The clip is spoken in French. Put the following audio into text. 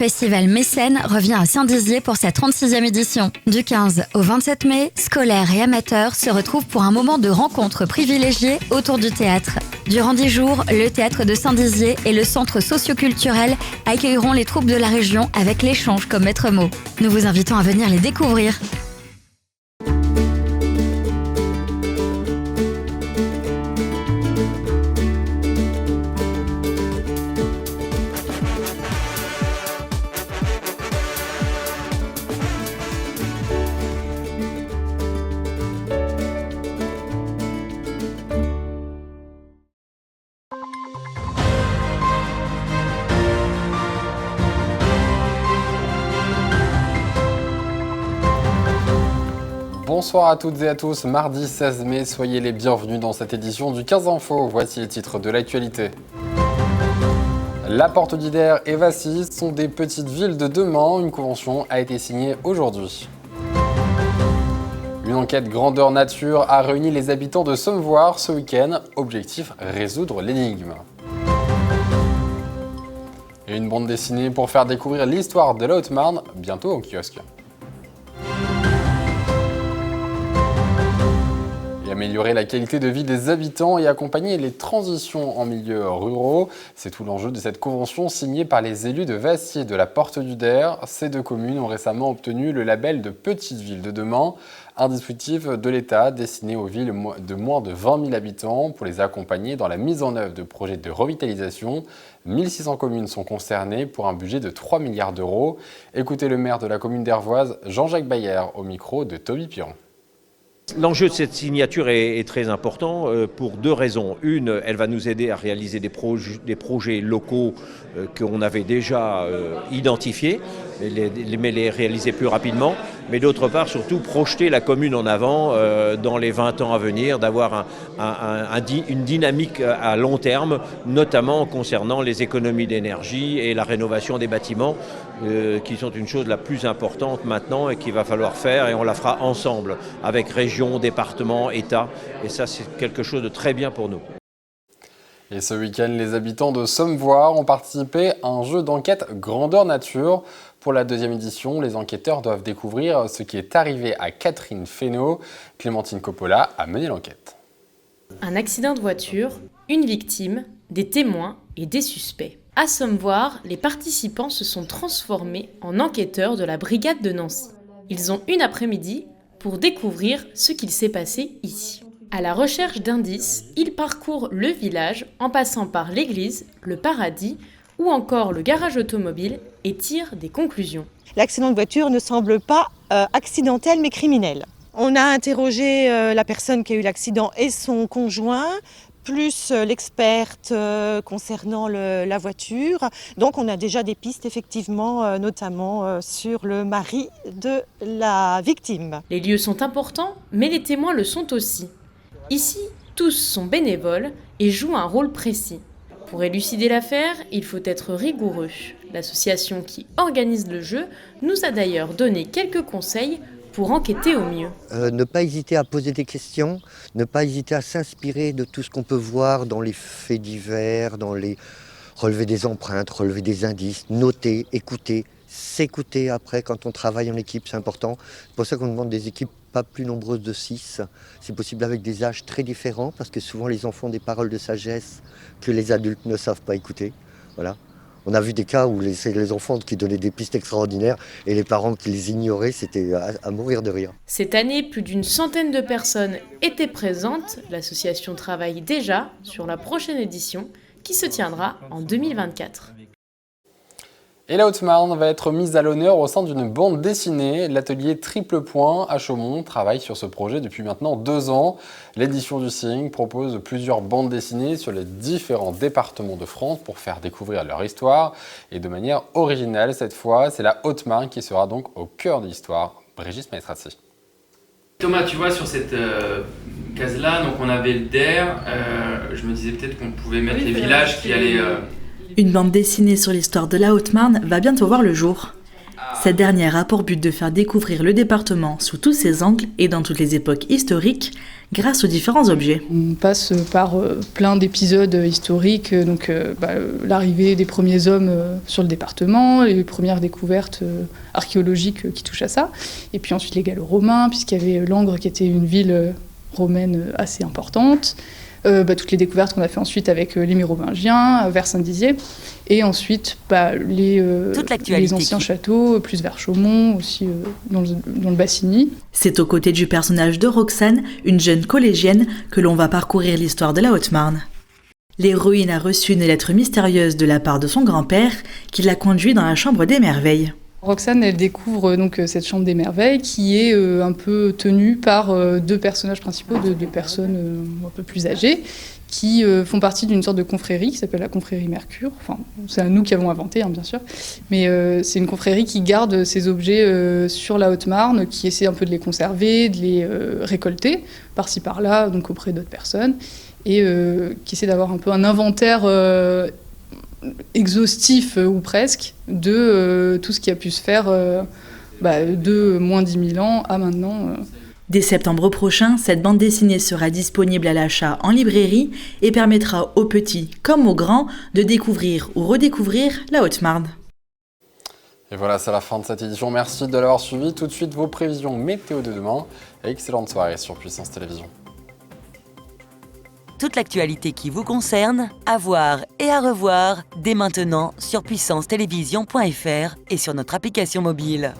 Festival Mécène revient à Saint-Dizier pour sa 36e édition. Du 15 au 27 mai, scolaires et amateurs se retrouvent pour un moment de rencontre privilégié autour du théâtre. Durant 10 jours, le théâtre de Saint-Dizier et le centre socio-culturel accueilleront les troupes de la région avec l'échange comme maître mot. Nous vous invitons à venir les découvrir. Bonsoir à toutes et à tous, mardi 16 mai, soyez les bienvenus dans cette édition du 15 Info. Voici les titres de l'actualité. La Porte d'Ider et Vassy sont des petites villes de demain. Une convention a été signée aujourd'hui. Une enquête grandeur nature a réuni les habitants de Sommevoire ce week-end. Objectif, résoudre l'énigme. Et une bande dessinée pour faire découvrir l'histoire de la Haute-Marne, bientôt en kiosque. Améliorer la qualité de vie des habitants et accompagner les transitions en milieux ruraux. C'est tout l'enjeu de cette convention signée par les élus de Vassy et de la Porte d'Ider. Ces deux communes ont récemment obtenu le label de Petites Villes de demain, un dispositif de l'État destiné aux villes de moins de 20 000 habitants pour les accompagner dans la mise en œuvre de projets de revitalisation. 1600 communes sont concernées pour un budget de 3 milliards d'euros. Écoutez le maire de la commune d'Hervoise, Jean-Jacques Bayer, au micro de Toby Piron. L'enjeu de cette signature est très important pour deux raisons. Une, elle va nous aider à réaliser des projets locaux qu'on avait déjà identifiés, mais les réaliser plus rapidement. Mais d'autre part, surtout, projeter la commune en avant dans les 20 ans à venir, d'avoir une dynamique à long terme, notamment concernant les économies d'énergie et la rénovation des bâtiments, qui sont une chose la plus importante maintenant et qu'il va falloir faire, et on la fera ensemble, avec région, département, État. Et ça, c'est quelque chose de très bien pour nous. Et ce week-end, les habitants de Sommevoire ont participé à un jeu d'enquête grandeur nature. Pour la deuxième édition, les enquêteurs doivent découvrir ce qui est arrivé à Catherine Fesneau. Clémentine Coppola a mené l'enquête. Un accident de voiture, une victime, des témoins et des suspects. À Sommevoire, les participants se sont transformés en enquêteurs de la brigade de Nancy. Ils ont une après-midi pour découvrir ce qu'il s'est passé ici. À la recherche d'indices, ils parcourent le village en passant par l'église, le paradis ou encore le garage automobile et tirent des conclusions. L'accident de voiture ne semble pas accidentel mais criminel. On a interrogé la personne qui a eu l'accident et son conjoint, plus l'experte concernant la voiture. Donc on a déjà des pistes effectivement, notamment sur le mari de la victime. Les lieux sont importants, mais les témoins le sont aussi. Ici, tous sont bénévoles et jouent un rôle précis. Pour élucider l'affaire, il faut être rigoureux. L'association qui organise le jeu nous a d'ailleurs donné quelques conseils pour enquêter au mieux. Ne pas hésiter à poser des questions, ne pas hésiter à s'inspirer de tout ce qu'on peut voir dans les faits divers, dans les relever des empreintes, relever des indices, noter, écouter, s'écouter après quand on travaille en équipe, c'est important. C'est pour ça qu'on demande des équipes pas plus nombreuses de 6. C'est possible avec des âges très différents parce que souvent les enfants ont des paroles de sagesse que les adultes ne savent pas écouter. Voilà. On a vu des cas où c'est les enfants qui donnaient des pistes extraordinaires et les parents qui les ignoraient, c'était à mourir de rire. Cette année, plus d'une centaine de personnes étaient présentes. L'association travaille déjà sur la prochaine édition qui se tiendra en 2024. Et la Haute-Marne va être mise à l'honneur au sein d'une bande dessinée. L'atelier Triple Point à Chaumont travaille sur ce projet depuis maintenant 2 ans. L'édition du Signe propose plusieurs bandes dessinées sur les différents départements de France pour faire découvrir leur histoire. Et de manière originale cette fois, c'est la Haute-Marne qui sera donc au cœur de l'histoire. Brigitte Maestrassi. Thomas, tu vois, sur cette case-là, donc on avait le DER. Je me disais peut-être qu'on pouvait mettre les villages qui allaient... Une bande dessinée sur l'histoire de la Haute-Marne va bientôt voir le jour. Cette dernière a pour but de faire découvrir le département sous tous ses angles et dans toutes les époques historiques, grâce aux différents objets. On passe par plein d'épisodes historiques, l'arrivée des premiers hommes sur le département, les premières découvertes archéologiques qui touchent à ça, et puis ensuite les Gallo-Romains, puisqu'il y avait Langres qui était une ville romaine assez importante, toutes les découvertes qu'on a fait ensuite avec les Mérovingiens, vers Saint-Dizier, et ensuite les anciens châteaux, plus vers Chaumont, aussi dans le Bassigny. C'est aux côtés du personnage de Roxane, une jeune collégienne, que l'on va parcourir l'histoire de la Haute-Marne. L'héroïne a reçu une lettre mystérieuse de la part de son grand-père, qui l'a conduit dans la chambre des merveilles. Roxane, elle découvre donc cette chambre des merveilles qui est un peu tenue par deux personnages principaux, deux personnes un peu plus âgées, qui font partie d'une sorte de confrérie qui s'appelle la confrérie Mercure. Enfin, c'est nous qui avons inventé, bien sûr. Mais c'est une confrérie qui garde ces objets sur la Haute-Marne, qui essaie un peu de les conserver, de les récolter par-ci par-là, donc auprès d'autres personnes, et qui essaie d'avoir un peu un inventaire exhaustif ou presque de tout ce qui a pu se faire de moins 10 000 ans à maintenant. Dès septembre prochain, cette bande dessinée sera disponible à l'achat en librairie et permettra aux petits comme aux grands de découvrir ou redécouvrir la Haute-Marne. Et voilà, c'est la fin de cette édition. Merci de l'avoir suivi. Tout de suite, vos prévisions météo de demain. Et excellente soirée sur Puissance Télévisions. Toute l'actualité qui vous concerne, à voir et à revoir dès maintenant sur puissancetélévision.fr et sur notre application mobile.